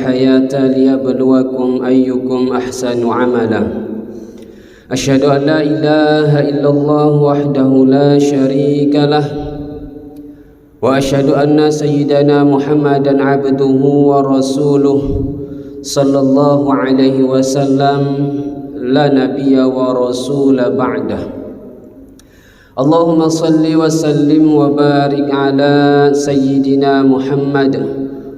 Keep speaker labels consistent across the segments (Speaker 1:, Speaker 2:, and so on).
Speaker 1: الحياة ليبلوكم أيكم أحسن عملا أشهد أن لا إله إلا الله وحده لا شريك له وأشهد أن سيدنا محمدا عبده ورسوله صلى الله عليه وسلم لا نبي ورسول بعده اللهم صل وسلم وبارك على سيدنا محمد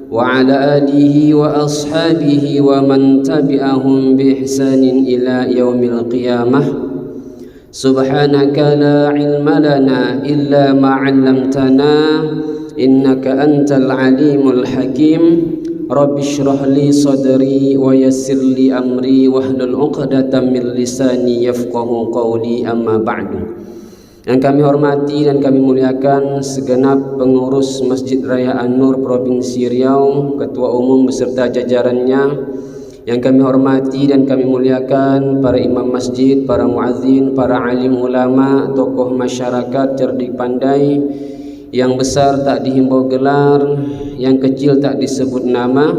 Speaker 1: وعلى آله وأصحابه ومن تبعهم بإحسان إلى يوم القيامة سبحانك لا علم لنا إلا ما علمتنا إنك أنت العليم الحكيم رب اشرح لي صدري ويسر لي أمري واحلل عقدة من لساني يفقه قولي أما بعد. Yang kami hormati dan kami muliakan segenap pengurus Masjid Raya An-Nur Provinsi Riau, Ketua Umum beserta jajarannya. Yang kami hormati dan kami muliakan para imam masjid, para muadzin, para alim ulama, tokoh masyarakat cerdik pandai. Yang besar tak dihimbau gelar, yang kecil tak disebut nama.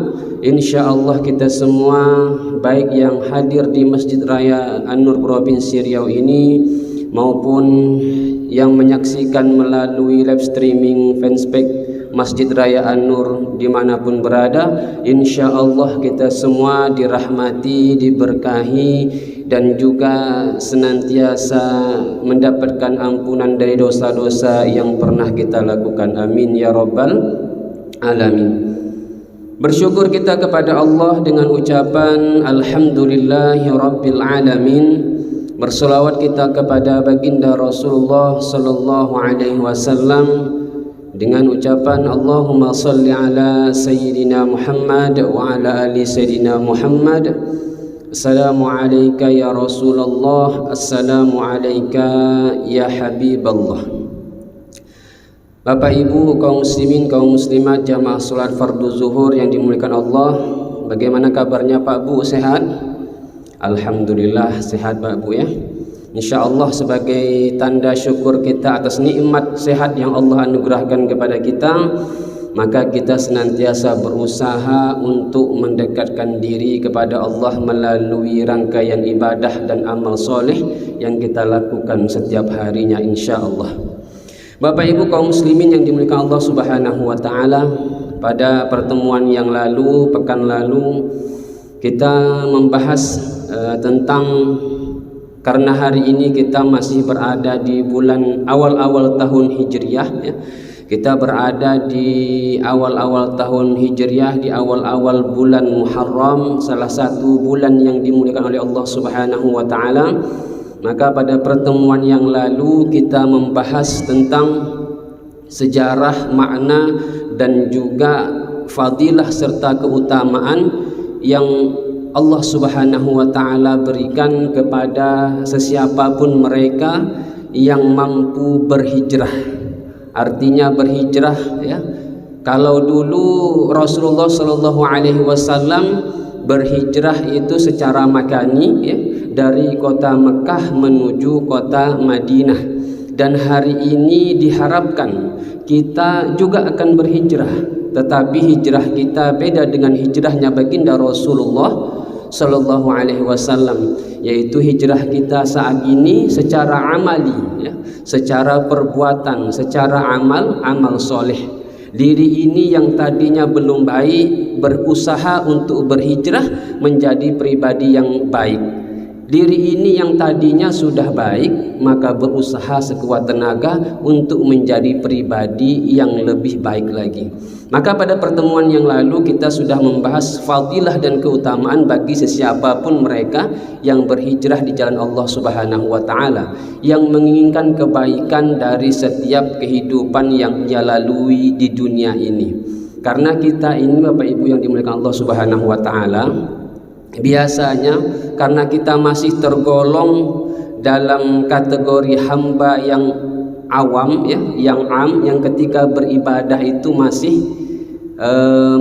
Speaker 1: Insya Allah kita semua, baik yang hadir di Masjid Raya An-Nur Provinsi Riau ini maupun yang menyaksikan melalui live streaming fanspage Masjid Raya An-Nur dimanapun berada, insya Allah kita semua dirahmati, diberkahi dan juga senantiasa mendapatkan ampunan dari dosa-dosa yang pernah kita lakukan. Amin ya rabbal alamin. Bersyukur kita kepada Allah dengan ucapan Alhamdulillahi rabbil alamin. Berselawat kita kepada baginda Rasulullah sallallahu alaihi wasallam dengan ucapan Allahumma salli ala sayyidina Muhammad wa ala ali sayyidina Muhammad. Assalamu alayka ya Rasulullah, assalamu alayka ya Habiballah. Bapak Ibu kaum muslimin kaum muslimat jamaah salat fardu zuhur yang dimuliakan Allah, bagaimana kabarnya Pak Bu, sehat? Alhamdulillah sehat Pak Bu ya. InsyaAllah sebagai tanda syukur kita atas nikmat sehat yang Allah anugerahkan kepada kita, maka kita senantiasa berusaha untuk mendekatkan diri kepada Allah melalui rangkaian ibadah dan amal soleh yang kita lakukan setiap harinya insyaAllah. Bapak Ibu kaum muslimin yang dimuliakan Allah subhanahu wa ta'ala, pada pertemuan yang lalu, pekan lalu, kita membahas tentang, karena hari ini kita masih berada di bulan awal-awal tahun Hijriah ya. Kita berada di awal-awal tahun Hijriah, di awal-awal bulan Muharram, salah satu bulan yang dimuliakan oleh Allah Subhanahu wa taala. Maka pada pertemuan yang lalu kita membahas tentang sejarah, makna dan juga fadilah serta keutamaan yang Allah Subhanahu wa ta'ala berikan kepada sesiapapun mereka yang mampu berhijrah. Artinya berhijrah ya. Kalau dulu Rasulullah sallallahu alaihi wasallam berhijrah itu secara makani ya, dari kota Mekah menuju kota Madinah. Dan hari ini diharapkan kita juga akan berhijrah, tetapi hijrah kita beda dengan hijrahnya baginda Rasulullah sallallahu alaihi wasallam, yaitu hijrah kita saat ini secara amali ya, secara perbuatan, secara amal soleh. Diri ini yang tadinya belum baik berusaha untuk berhijrah menjadi pribadi yang baik. Diri ini yang tadinya sudah baik maka berusaha sekuat tenaga untuk menjadi pribadi yang lebih baik lagi. Maka pada pertemuan yang lalu kita sudah membahas fadilah dan keutamaan bagi sesiapapun mereka yang berhijrah di jalan Allah Subhanahu wa taala, yang menginginkan kebaikan dari setiap kehidupan yang ia lalui di dunia ini. Karena kita ini Bapak Ibu yang dimuliakan Allah Subhanahu wa taala, biasanya karena kita masih tergolong dalam kategori hamba yang awam ya, yang ketika beribadah itu masih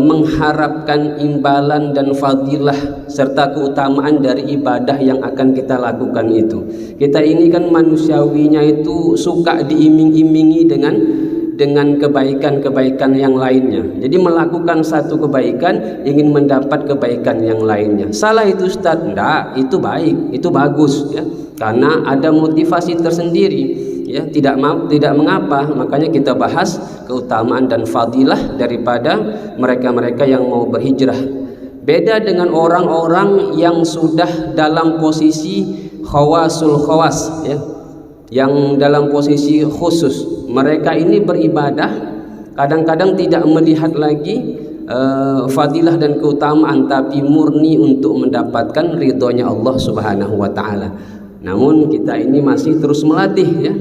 Speaker 1: mengharapkan imbalan dan fadilah serta keutamaan dari ibadah yang akan kita lakukan itu. Kita ini kan manusiawinya itu suka diiming-imingi dengan kebaikan-kebaikan yang lainnya. Jadi melakukan satu kebaikan ingin mendapat kebaikan yang lainnya. Salah itu Ustaz? Enggak, itu baik, itu bagus ya. Karena ada motivasi tersendiri ya, tidak mengapa. Makanya kita bahas keutamaan dan fadilah daripada mereka-mereka yang mau berhijrah. Beda dengan orang-orang yang sudah dalam posisi khawasul khawas ya, yang dalam posisi khusus. Mereka ini beribadah kadang-kadang tidak melihat lagi fadilah dan keutamaan, tapi murni untuk mendapatkan ridhonya Allah Subhanahu wa taala. Namun kita ini masih terus melatih ya,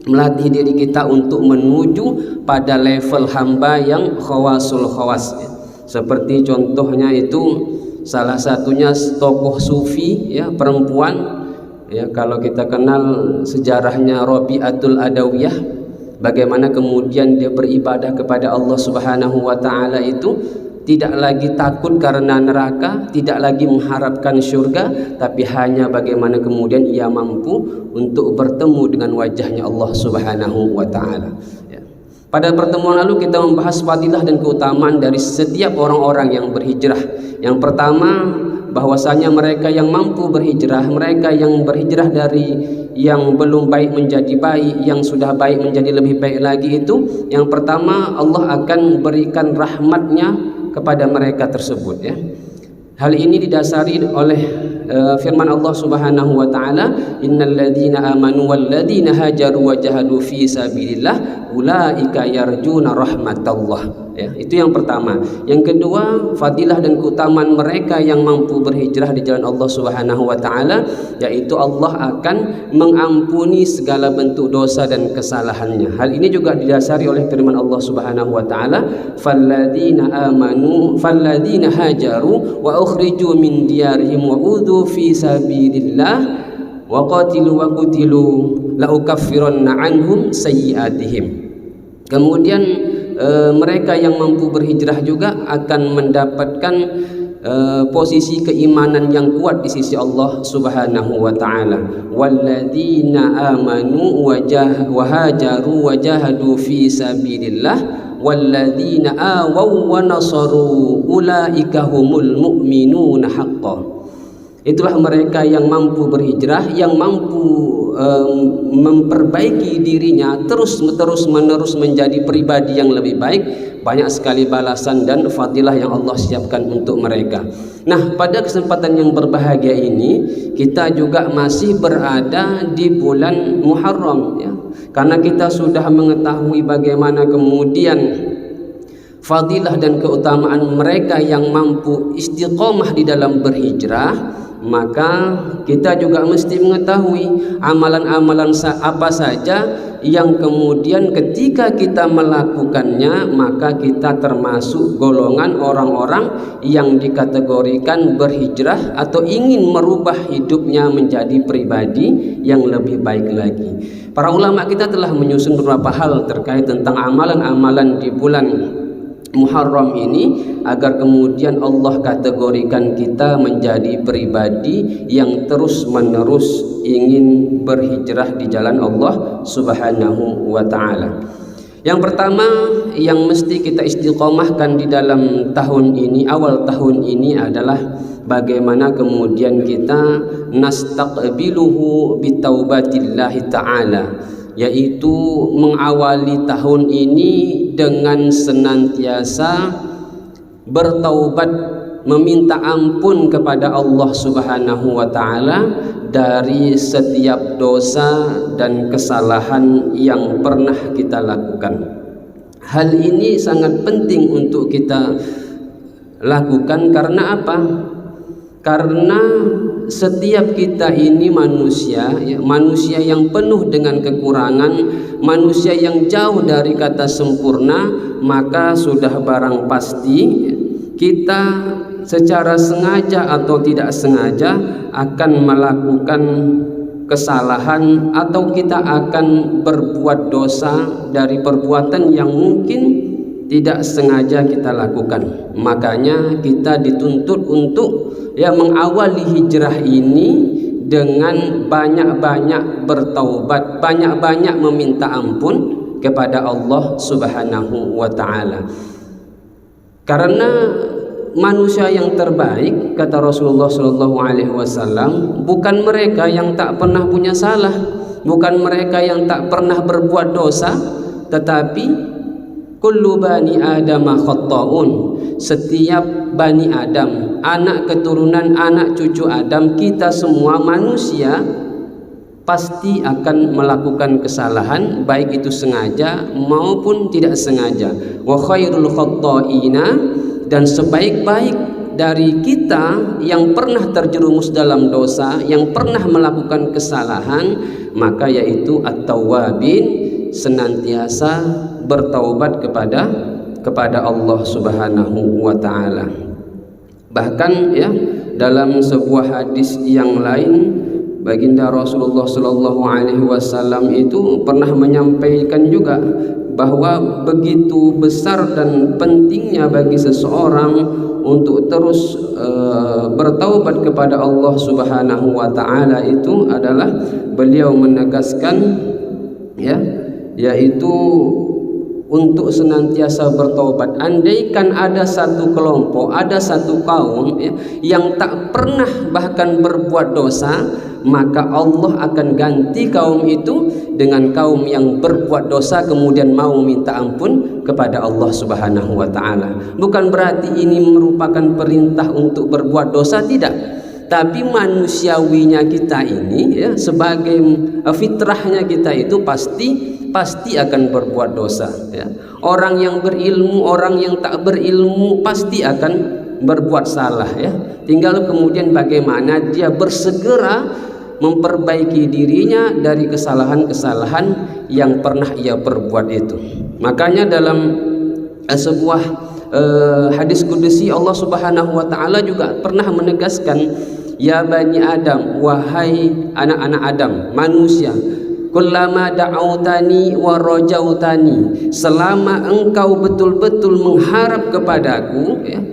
Speaker 1: melatih diri kita untuk menuju pada level hamba yang khawasul khawas ya. Seperti contohnya itu salah satunya tokoh sufi ya, perempuan ya, kalau kita kenal sejarahnya Rabi'atul Adawiyah, bagaimana kemudian dia beribadah kepada Allah Subhanahu wa taala itu tidak lagi takut karena neraka, tidak lagi mengharapkan surga, tapi hanya bagaimana kemudian ia mampu untuk bertemu dengan wajahnya Allah Subhanahu wa taala. Pada pertemuan lalu kita membahas fadilah dan keutamaan dari setiap orang-orang yang berhijrah. Yang pertama, bahwasanya mereka yang mampu berhijrah, mereka yang berhijrah dari yang belum baik menjadi baik, yang sudah baik menjadi lebih baik lagi, itu yang pertama Allah akan berikan rahmatnya kepada mereka tersebut ya. Hal ini didasari oleh firman Allah Subhanahu wa taala, innal ladzina amanu wal ladzina hajaru wa jahadu fi sabilillah ulaika yarjuna rahmatallah ya. Itu yang pertama. Yang kedua, fadilah dan keutamaan mereka yang mampu berhijrah di jalan Allah Subhanahu wa taala, yaitu Allah akan mengampuni segala bentuk dosa dan kesalahannya. Hal ini juga didasari oleh firman Allah Subhanahu wa taala, falladzina amanu falladzina hajaru wa ukhriju min diyarihim wa udhu fi sabilillah wa qatilu wa qutilu la ukaffiranna anhum sayyi'atihim. Kemudian mereka yang mampu berhijrah juga akan mendapatkan posisi keimanan yang kuat di sisi Allah Subhanahu wa taala. Walladzina amanu wa hajaru wa jahadu fi sabilillah walladzina awaw wa nasaru ulaika humul mu'minuna haqqan. Itulah mereka yang mampu berhijrah, yang mampu memperbaiki dirinya terus menerus menjadi pribadi yang lebih baik. Banyak sekali balasan dan fadilah yang Allah siapkan untuk mereka. Nah, pada kesempatan yang berbahagia ini kita juga masih berada di bulan Muharram ya. Karena kita sudah mengetahui bagaimana kemudian fadilah dan keutamaan mereka yang mampu istiqomah di dalam berhijrah, maka kita juga mesti mengetahui amalan-amalan apa saja yang kemudian ketika kita melakukannya maka kita termasuk golongan orang-orang yang dikategorikan berhijrah atau ingin merubah hidupnya menjadi pribadi yang lebih baik lagi. Para ulama kita telah menyusun beberapa hal terkait tentang amalan-amalan di bulan Muharram ini agar kemudian Allah kategorikan kita menjadi pribadi yang terus-menerus ingin berhijrah di jalan Allah Subhanahu wa taala. Yang pertama yang mesti kita istiqomahkan di dalam tahun ini, awal tahun ini adalah bagaimana kemudian kita nastaqbiluhu bitaubatillahi ta'ala, yaitu mengawali tahun ini dengan senantiasa bertaubat, meminta ampun kepada Allah Subhanahu wa taala dari setiap dosa dan kesalahan yang pernah kita lakukan. Hal ini sangat penting untuk kita lakukan karena apa? Karena setiap kita ini manusia ya, manusia yang penuh dengan kekurangan, manusia yang jauh dari kata sempurna, maka sudah barang pasti kita secara sengaja atau tidak sengaja akan melakukan kesalahan atau kita akan berbuat dosa dari perbuatan yang mungkin tidak sengaja kita lakukan. Makanya kita dituntut untuk mengawali hijrah ini dengan banyak-banyak bertaubat, banyak-banyak meminta ampun kepada Allah Subhanahu wa taala. Karena manusia yang terbaik, kata Rasulullah sallallahu alaihi wasallam, bukan mereka yang tak pernah punya salah, bukan mereka yang tak pernah berbuat dosa, tetapi kullu bani adama khatta'un. Setiap bani Adam, anak keturunan, anak cucu Adam, kita semua manusia pasti akan melakukan kesalahan, baik itu sengaja maupun tidak sengaja. Wa khairul khatta'ina, dan sebaik-baik dari kita yang pernah terjerumus dalam dosa, yang pernah melakukan kesalahan, maka yaitu at-tawwabin, senantiasa bertaubat kepada Allah Subhanahu wa taala. Bahkan ya, dalam sebuah hadis yang lain, baginda Rasulullah sallallahu alaihi wasallam itu pernah menyampaikan juga bahwa begitu besar dan pentingnya bagi seseorang untuk terus bertaubat kepada Allah Subhanahu wa taala itu adalah beliau menegaskan ya, yaitu untuk senantiasa bertaubat. Andaikan ada satu kelompok, ada satu kaum ya, yang tak pernah bahkan berbuat dosa, maka Allah akan ganti kaum itu dengan kaum yang berbuat dosa kemudian mau minta ampun kepada Allah Subhanahu wa taala. Bukan berarti ini merupakan perintah untuk berbuat dosa, tidak. Tapi manusiawinya kita ini ya, sebagai fitrahnya kita itu pasti akan berbuat dosa ya. Orang yang berilmu, orang yang tak berilmu pasti akan berbuat salah ya. Tinggal kemudian bagaimana dia bersegera memperbaiki dirinya dari kesalahan-kesalahan yang pernah ia perbuat itu. Makanya dalam sebuah hadis kudusi Allah Subhanahu wa taala juga pernah menegaskan, ya bani Adam, wahai anak-anak Adam, manusia, kullama da'autani wa rajautani, selama engkau betul-betul mengharap kepadaku ya,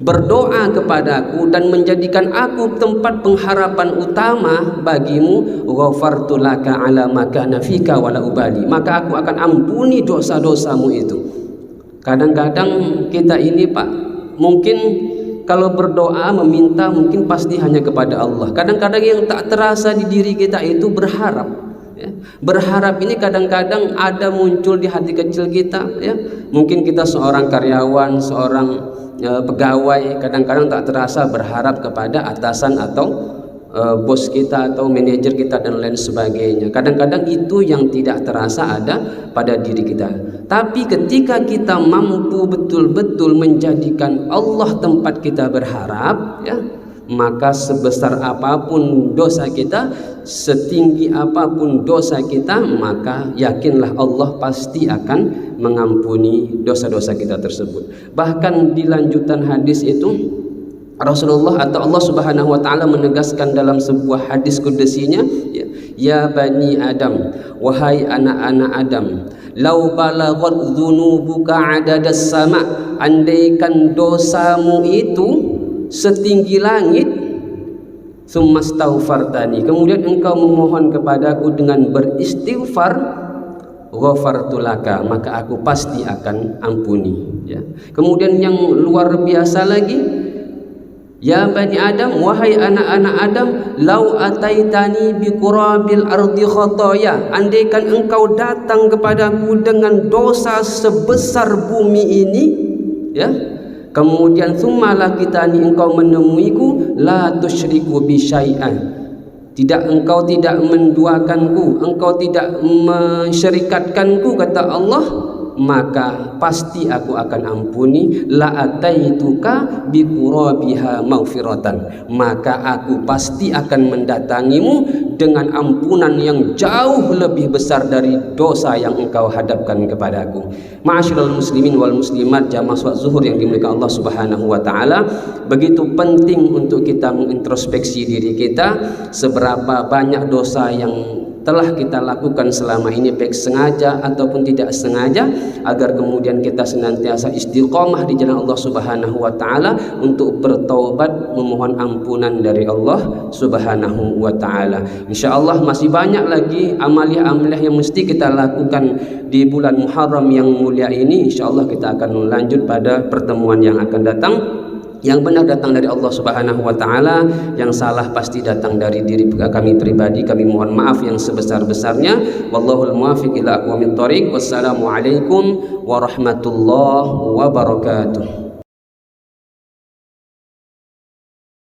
Speaker 1: berdoa kepadaku dan menjadikan aku tempat pengharapan utama bagimu, ghafartu laka ala ma kana fika wala ubali, maka aku akan ampuni dosa-dosamu itu. Kadang-kadang kita ini Pak, mungkin kalau berdoa meminta mungkin pasti hanya kepada Allah. Kadang-kadang yang tak terasa di diri kita itu berharap ya. Berharap ini kadang-kadang ada muncul di hati kecil kita ya. Mungkin kita seorang karyawan, seorang pegawai, kadang-kadang tak terasa berharap kepada atasan atau bos kita atau manajer kita dan lain sebagainya. Kadang-kadang itu yang tidak terasa ada pada diri kita. Tapi ketika kita mampu betul-betul menjadikan Allah tempat kita berharap ya, maka sebesar apapun dosa kita, setinggi apapun dosa kita, maka yakinlah Allah pasti akan mengampuni dosa-dosa kita tersebut. Bahkan di lanjutan hadis itu Rasulullah atau Allah Subhanahu wa taala menegaskan dalam sebuah hadis kudusinya, ya bani Adam, wahai anak-anak Adam, lau balaghat dzunubuka adadas sama, andaikan dosamu itu setinggi langit, tsummastaghfartani, kemudian engkau memohon kepadaku dengan beristighfar, ghafartu laka, maka aku pasti akan ampuni ya. Kemudian yang luar biasa lagi, ya bani Adam, wahai anak-anak Adam, lau ataitani bi qurabil ardi khotoya, andaikan engkau datang kepadaku dengan dosa sebesar bumi ini ya, kemudian tsumma kitani, engkau menemuiku, la tusyriku bi syai'an, engkau tidak menduakanku, engkau tidak mensyirikatkanku, kata Allah, maka pasti aku akan ampuni, la ataituka bi qurabiha maghfiratan, maka aku pasti akan mendatangimu dengan ampunan yang jauh lebih besar dari dosa yang engkau hadapkan kepadaku. Ma'asyiral muslimin wal muslimat, jamaah salat zuhur yang dimuliakan Allah Subhanahu wa taala, begitu penting untuk kita mengintrospeksi diri kita, seberapa banyak dosa yang telah kita lakukan selama ini, baik sengaja ataupun tidak sengaja, agar kemudian kita senantiasa istiqomah di jalan Allah Subhanahu wa taala untuk bertaubat, memohon ampunan dari Allah Subhanahu wa taala. Insyaallah masih banyak lagi amaliah-amaliah yang mesti kita lakukan di bulan Muharram yang mulia ini. Insyaallah kita akan lanjut pada pertemuan yang akan datang. Yang benar datang dari Allah Subhanahu wa taala, yang salah pasti datang dari diri kami pribadi. Kami mohon maaf yang sebesar-besarnya. Wallahul muwaffiq ila aqwamit thoriq. Wassalamualaikum warahmatullahi wabarakatuh.